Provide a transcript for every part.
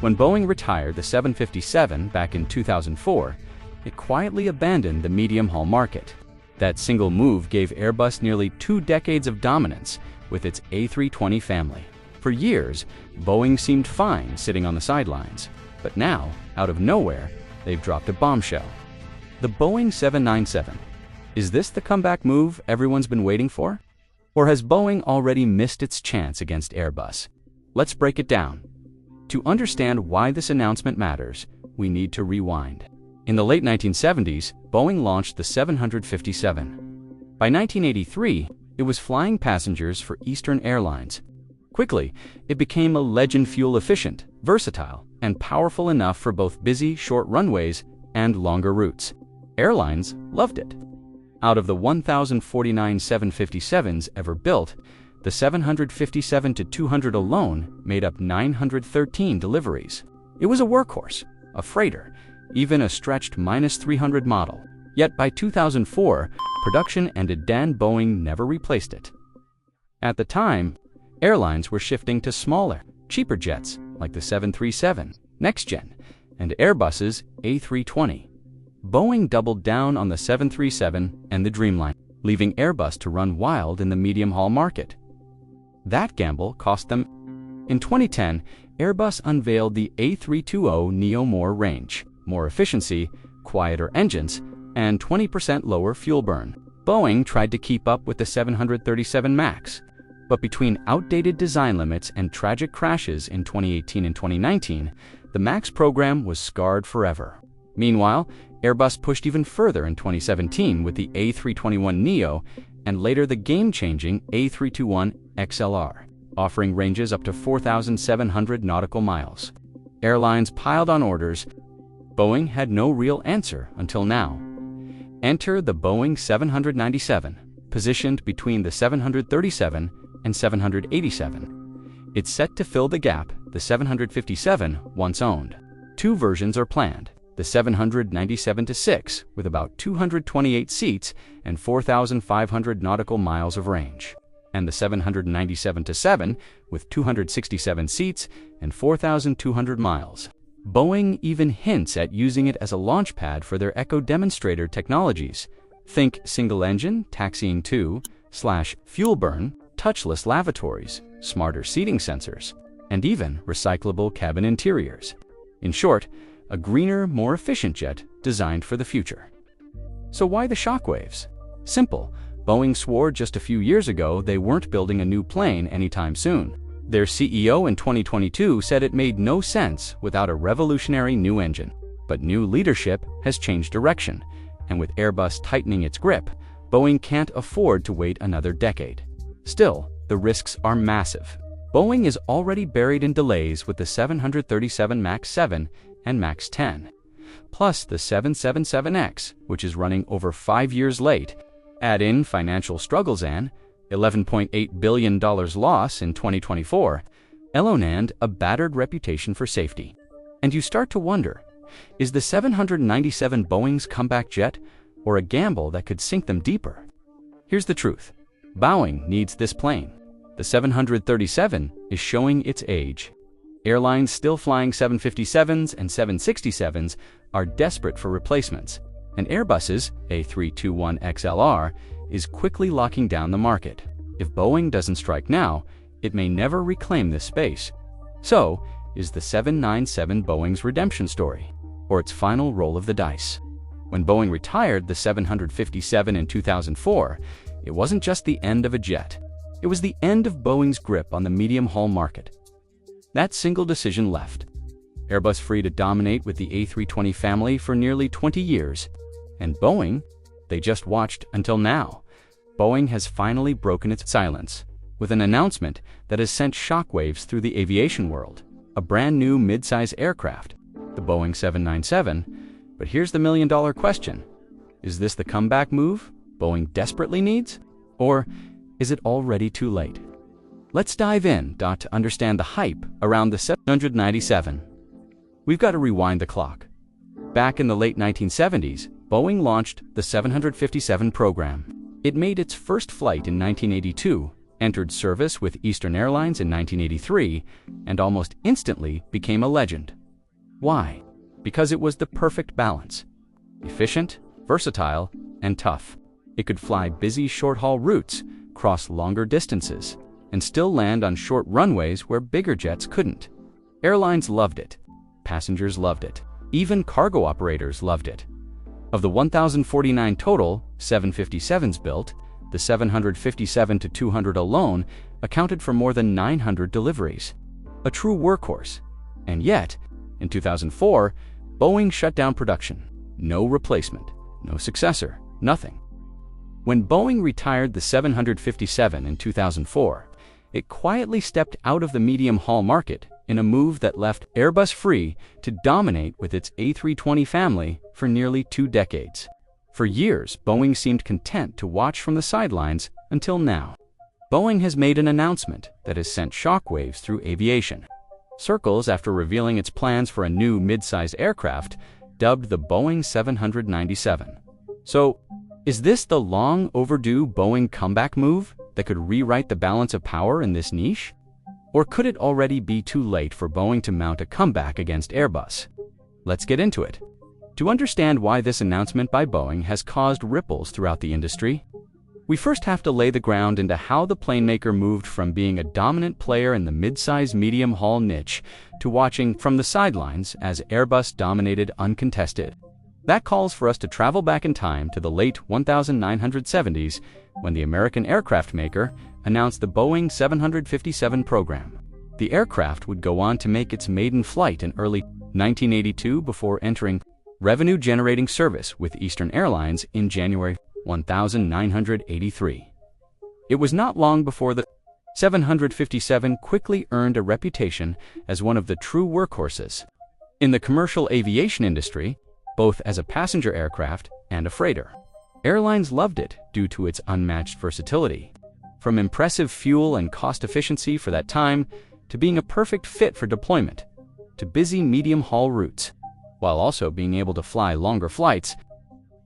When Boeing retired the 757 back in 2004, it quietly abandoned the medium-haul market. That single move gave Airbus nearly 2 decades of dominance with its A320 family. For years, Boeing seemed fine sitting on the sidelines, but now, out of nowhere, they've dropped a bombshell. The Boeing 797. Is this the comeback move everyone's been waiting for? Or has Boeing already missed its chance against Airbus? Let's break it down. To understand why this announcement matters, we need to rewind. In the late 1970s, Boeing launched the 757. By 1983, it was flying passengers for Eastern Airlines. Quickly, it became a legend, fuel-efficient, versatile, and powerful enough for both busy, short runways and longer routes. Airlines loved it. Out of the 1,049 757s ever built, the 757-200 alone made up 913 deliveries. It was a workhorse, a freighter, even a stretched -300 model. Yet by 2004, production ended and Boeing never replaced it. At the time, airlines were shifting to smaller, cheaper jets like the 737, NextGen, and Airbus's A320. Boeing doubled down on the 737 and the Dreamliner, leaving Airbus to run wild in the medium-haul market. That gamble cost them. In 2010, Airbus unveiled the A320neo, more range, more efficiency, quieter engines, and 20% lower fuel burn. Boeing tried to keep up with the 737 MAX, but between outdated design limits and tragic crashes in 2018 and 2019, the MAX program was scarred forever. Meanwhile, Airbus pushed even further in 2017 with the A321neo and later the game-changing A321XLR, offering ranges up to 4,700 nautical miles. Airlines piled on orders. Boeing had no real answer until now. Enter the Boeing 797, positioned between the 737 and 787. It's set to fill the gap the 757 once owned. 2 versions are planned. The 797-6 with about 228 seats and 4,500 nautical miles of range, and the 797-7 with 267 seats and 4,200 miles. Boeing even hints at using it as a launch pad for their Echo demonstrator technologies. Think single-engine, taxiing 2/fuel burn, touchless lavatories, smarter seating sensors, and even recyclable cabin interiors. In short, a greener, more efficient jet designed for the future. So why the shockwaves? Simple. Boeing swore just a few years ago they weren't building a new plane anytime soon. Their CEO in 2022 said it made no sense without a revolutionary new engine. But new leadership has changed direction, and with Airbus tightening its grip, Boeing can't afford to wait another decade. Still, the risks are massive. Boeing is already buried in delays with the 737 MAX 7 and MAX 10, plus the 777X, which is running over 5 years late. Add in financial struggles and $11.8 billion loss in 2024, and a battered reputation for safety. And you start to wonder, is the 797 Boeing's comeback jet, or a gamble that could sink them deeper? Here's the truth. Boeing needs this plane. The 737 is showing its age. Airlines still flying 757s and 767s are desperate for replacements, and Airbus's A321XLR is quickly locking down the market. If Boeing doesn't strike now, it may never reclaim this space. So, is the 797 Boeing's redemption story, or its final roll of the dice? When Boeing retired the 757 in 2004, it wasn't just the end of a jet. It was the end of Boeing's grip on the medium-haul market. That single decision left Airbus free to dominate with the A320 family for nearly 20 years. And Boeing, they just watched until now. Boeing has finally broken its silence with an announcement that has sent shockwaves through the aviation world. A brand new mid-size aircraft, the Boeing 797. But here's the million-dollar question. Is this the comeback move Boeing desperately needs? Or is it already too late? Let's dive in to understand the hype around the 797. We've got to rewind the clock. Back in the late 1970s, Boeing launched the 757 program. It made its first flight in 1982, entered service with Eastern Airlines in 1983, and almost instantly became a legend. Why? Because it was the perfect balance. Efficient, versatile, and tough. It could fly busy short-haul routes, cross longer distances, and still land on short runways where bigger jets couldn't. Airlines loved it. Passengers loved it. Even cargo operators loved it. Of the 1,049 total 757s built, the 757-200 alone accounted for more than 900 deliveries. A true workhorse. And yet, in 2004, Boeing shut down production. No replacement, no successor, nothing. When Boeing retired the 757 in 2004, it quietly stepped out of the medium-haul market in a move that left Airbus free to dominate with its A320 family for nearly 2 decades. For years, Boeing seemed content to watch from the sidelines until now. Boeing has made an announcement that has sent shockwaves through aviation. Circles after revealing its plans for a new mid-size aircraft dubbed the Boeing 797. So, is this the long overdue Boeing comeback move that could rewrite the balance of power in this niche? Or could it already be too late for Boeing to mount a comeback against Airbus? Let's get into it. To understand why this announcement by Boeing has caused ripples throughout the industry, we first have to lay the ground into how the plane maker moved from being a dominant player in the mid-size medium-haul niche to watching from the sidelines as Airbus dominated uncontested. That calls for us to travel back in time to the late 1970s when the American aircraft maker announced the Boeing 757 program. The aircraft would go on to make its maiden flight in early 1982 before entering revenue-generating service with Eastern Airlines in January 1983. It was not long before the 757 quickly earned a reputation as one of the true workhorses in the commercial aviation industry, both as a passenger aircraft and a freighter. Airlines loved it due to its unmatched versatility. From impressive fuel and cost efficiency for that time, to being a perfect fit for deployment, to busy medium-haul routes, while also being able to fly longer flights.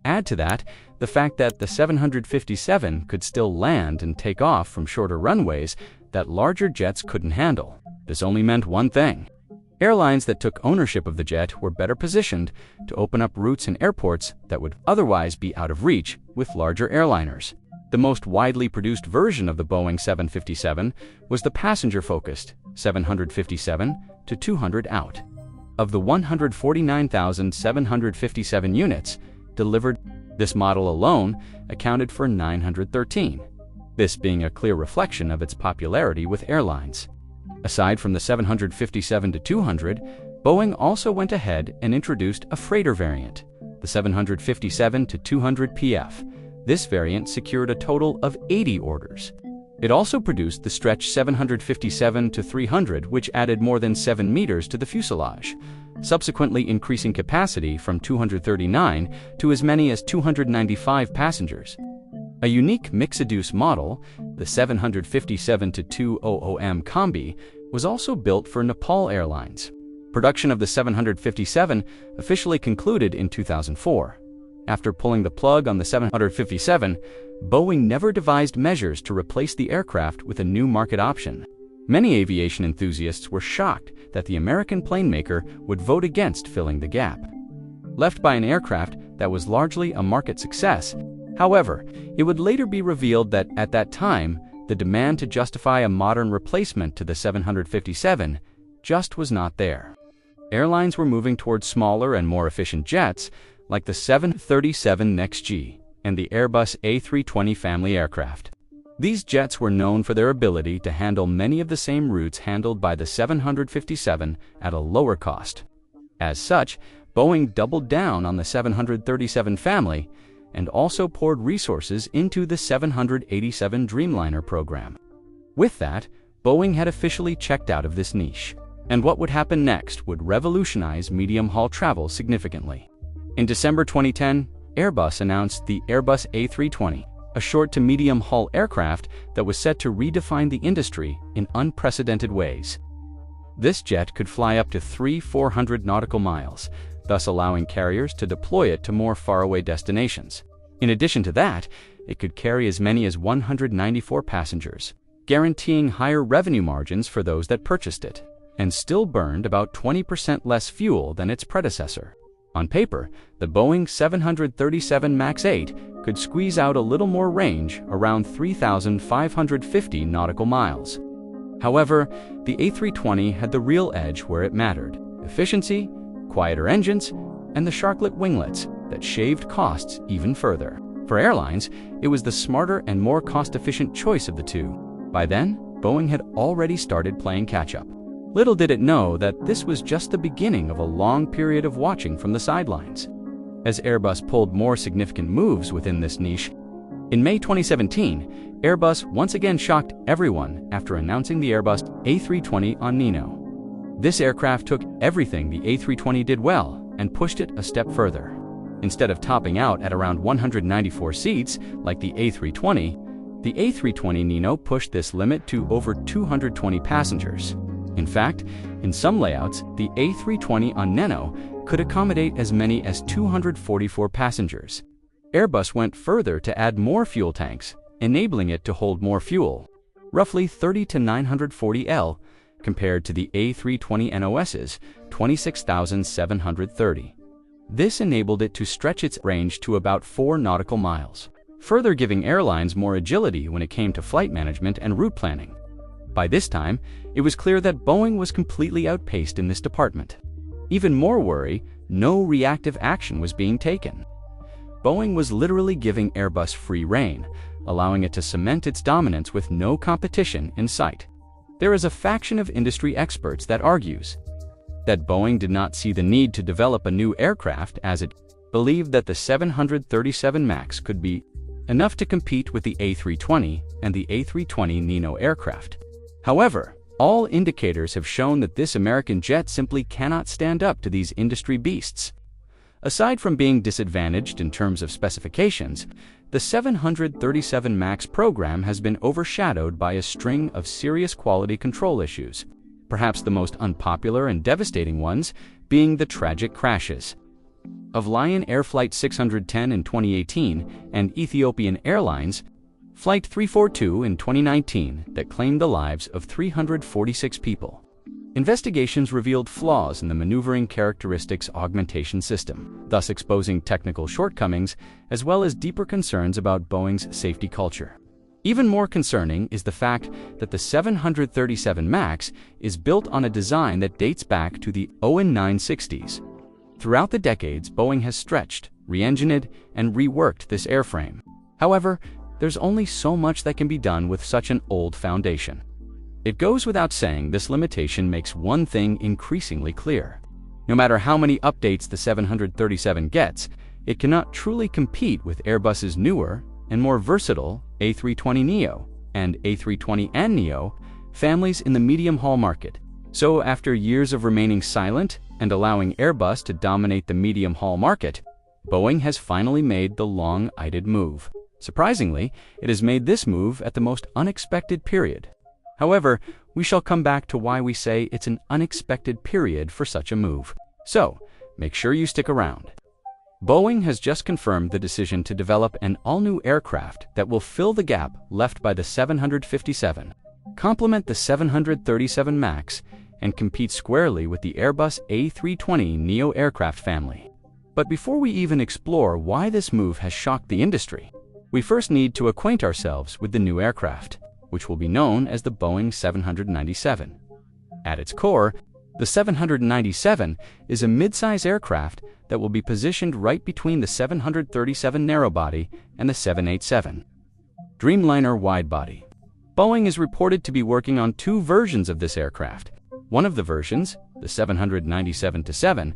Add to that the fact that the 757 could still land and take off from shorter runways that larger jets couldn't handle. This only meant one thing. Airlines that took ownership of the jet were better positioned to open up routes in airports that would otherwise be out of reach with larger airliners. The most widely produced version of the Boeing 757 was the passenger-focused 757-200 out. Of the 149,757 units delivered, this model alone accounted for 913, this being a clear reflection of its popularity with airlines. Aside from the 757-200, Boeing also went ahead and introduced a freighter variant, the 757-200 PF. This variant secured a total of 80 orders. It also produced the stretch 757-300, which added more than 7 meters to the fuselage, subsequently increasing capacity from 239 to as many as 295 passengers. A unique mixed-use model, the 757-200M Combi, was also built for Nepal Airlines. Production of the 757 officially concluded in 2004. After pulling the plug on the 757, Boeing never devised measures to replace the aircraft with a new market option. Many aviation enthusiasts were shocked that the American plane maker would vote against filling the gap. Left by an aircraft that was largely a market success, however, it would later be revealed that at that time, the demand to justify a modern replacement to the 757 just was not there. Airlines were moving towards smaller and more efficient jets, like the 737 NextG and the Airbus A320 family aircraft. These jets were known for their ability to handle many of the same routes handled by the 757 at a lower cost. As such, Boeing doubled down on the 737 family and also poured resources into the 787 Dreamliner program. With that, Boeing had officially checked out of this niche, and what would happen next would revolutionize medium-haul travel significantly. In December 2010, Airbus announced the Airbus A320, a short to medium-haul aircraft that was set to redefine the industry in unprecedented ways. This jet could fly up to 400 nautical miles, thus allowing carriers to deploy it to more faraway destinations. In addition to that, it could carry as many as 194 passengers. guaranteeing higher revenue margins for those that purchased it, and still burned about 20% less fuel than its predecessor. On paper, the Boeing 737 MAX 8 could squeeze out a little more range, around 3,550 nautical miles. However, the A320 had the real edge where it mattered: efficiency, quieter engines, and the sharklet winglets that shaved costs even further. For airlines, it was the smarter and more cost-efficient choice of the two. By then, Boeing had already started playing catch-up. Little did it know that this was just the beginning of a long period of watching from the sidelines, as Airbus pulled more significant moves within this niche. In May 2017, Airbus once again shocked everyone after announcing the Airbus A320 on Nino. This aircraft took everything the A320 did well and pushed it a step further. Instead of topping out at around 194 seats like the A320, the A320 Neo pushed this limit to over 220 passengers. In fact, in some layouts, the A320 on Neo could accommodate as many as 244 passengers. Airbus went further to add more fuel tanks, enabling it to hold more fuel, roughly 30 to 940 L, compared to the A320 NOS's 26,730. This enabled it to stretch its range to about 4 nautical miles, further giving airlines more agility when it came to flight management and route planning. By this time, it was clear that Boeing was completely outpaced in this department. Even more worry, no reactive action was being taken. Boeing was literally giving Airbus free rein, allowing it to cement its dominance with no competition in sight. There is a faction of industry experts that argues that Boeing did not see the need to develop a new aircraft, as it believed that the 737 MAX could be enough to compete with the A320 and the A320 Neo aircraft. However, all indicators have shown that this American jet simply cannot stand up to these industry beasts. Aside from being disadvantaged in terms of specifications, the 737 MAX program has been overshadowed by a string of serious quality control issues, perhaps the most unpopular and devastating ones being the tragic crashes of Lion Air Flight 610 in 2018 and Ethiopian Airlines Flight 342 in 2019 that claimed the lives of 346 people. Investigations revealed flaws in the maneuvering characteristics augmentation system, thus exposing technical shortcomings as well as deeper concerns about Boeing's safety culture. Even more concerning is the fact that the 737 MAX is built on a design that dates back to the Boeing 960s. Throughout the decades, Boeing has stretched, re-engined, and reworked this airframe. However, there's only so much that can be done with such an old foundation. It goes without saying this limitation makes one thing increasingly clear. No matter how many updates the 737 gets, it cannot truly compete with Airbus's newer and more versatile A320neo and A320neo families in the medium-haul market. So after years of remaining silent and allowing Airbus to dominate the medium-haul market, Boeing has finally made the long-eyed move. Surprisingly, it has made this move at the most unexpected period. However, we shall come back to why we say it's an unexpected period for such a move. So, make sure you stick around. Boeing has just confirmed the decision to develop an all-new aircraft that will fill the gap left by the 757, complement the 737 MAX, and compete squarely with the Airbus A320 Neo aircraft family. But before we even explore why this move has shocked the industry, we first need to acquaint ourselves with the new aircraft, which will be known as the Boeing 797. At its core, the 797 is a mid-size aircraft that will be positioned right between the 737 narrowbody and the 787 Dreamliner widebody. Boeing is reported to be working on 2 versions of this aircraft. One of the versions, the 797-7,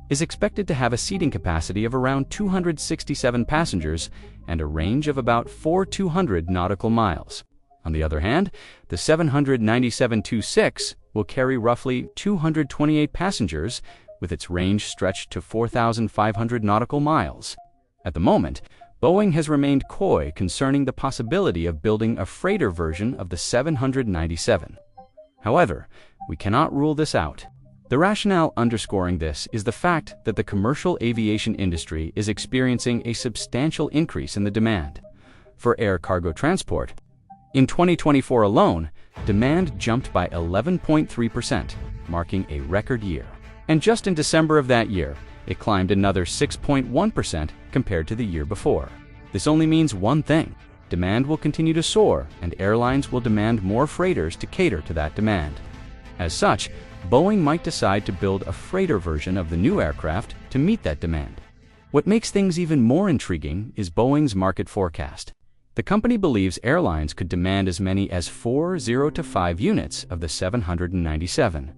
is expected to have a seating capacity of around 267 passengers and a range of about 4,200 nautical miles. On the other hand, the 797-6 will carry roughly 228 passengers with its range stretched to 4,500 nautical miles. At the moment, Boeing has remained coy concerning the possibility of building a freighter version of the 797. However, we cannot rule this out. The rationale underscoring this is the fact that the commercial aviation industry is experiencing a substantial increase in the demand for air cargo transport. In 2024 alone, demand jumped by 11.3%, marking a record year. And just in December of that year, it climbed another 6.1% compared to the year before. This only means one thing: demand will continue to soar, and airlines will demand more freighters to cater to that demand. As such, Boeing might decide to build a freighter version of the new aircraft to meet that demand. What makes things even more intriguing is Boeing's market forecast. The company believes airlines could demand as many as 0 to 5 units of the 797.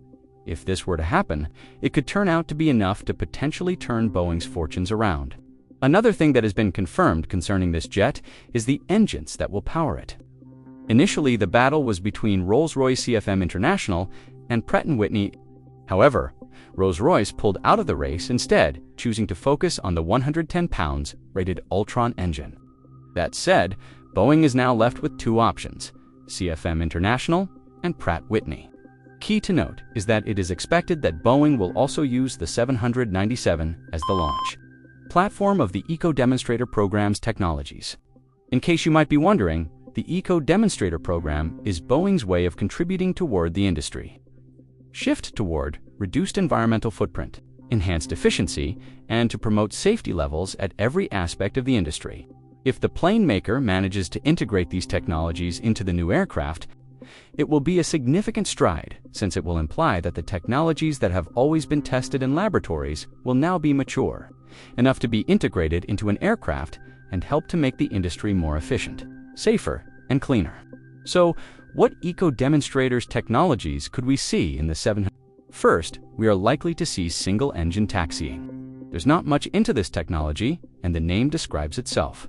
If this were to happen, it could turn out to be enough to potentially turn Boeing's fortunes around. Another thing that has been confirmed concerning this jet is the engines that will power it. Initially, the battle was between Rolls-Royce CFM International and Pratt & Whitney. However, Rolls-Royce pulled out of the race instead, choosing to focus on the 110 pounds rated Ultron engine. That said, Boeing is now left with two options: CFM International and Pratt & Whitney. Key to note is that it is expected that Boeing will also use the 797 as the launch platform of the Eco Demonstrator Program's technologies. In case you might be wondering, the Eco Demonstrator Program is Boeing's way of contributing toward the industry. Shift toward reduced environmental footprint, enhanced efficiency, and to promote safety levels at every aspect of the industry. If the plane maker manages to integrate these technologies into the new aircraft, it will be a significant stride, since it will imply that the technologies that have always been tested in laboratories will now be mature, enough to be integrated into an aircraft and help to make the industry more efficient, safer, and cleaner. So, what Eco Demonstrators technologies could we see in the 700? First, we are likely to see single-engine taxiing. There's not much into this technology, and the name describes itself.